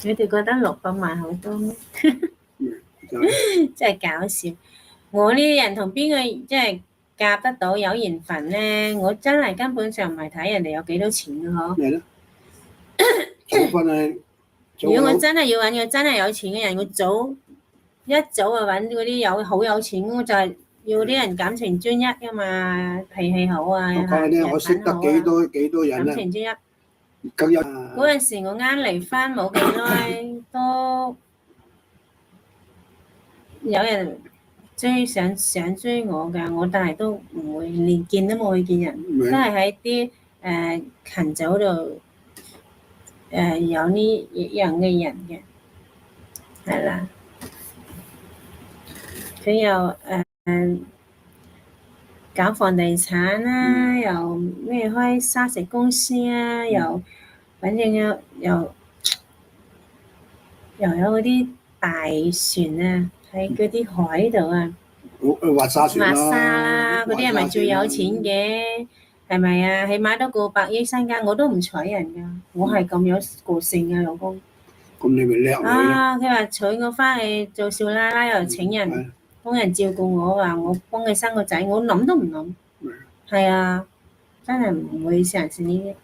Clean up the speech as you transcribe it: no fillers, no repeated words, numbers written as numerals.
你哋覺得600萬好多咩？真係搞笑。我呢啲人同邊個即係夾得到有緣分咧？我真係根本上唔係睇人哋有幾多錢嘅嗬。咩咧？早婚啊！如果我真係要揾個真係有錢嘅人，我一早就揾嗰啲好有錢，我就係要啲人感情專一㗎嘛，脾氣好啊，我講你，我識得幾多人感情專一。咁有嗰陣時我啱離婚冇幾耐，都有人想追我㗎，我但係都唔會連見都冇去見人，都係喺啲群組度有呢樣嘅人嘅，係啦。佢又搞房地產啦，又咩開砂石公司啊，又反正又有嗰啲大船啊，喺嗰啲海度啊，滑沙船啦，嗰啲係咪最有錢嘅？係咪啊？起碼都過100億身家，我都唔睬人㗎，我係咁有個性嘅老公。咁你咪叻女咯。佢話娶我翻去做少奶奶又請人幫人照顧我，話我幫佢生個仔，我諗都唔諗。係啊，真係唔會嘗試呢啲。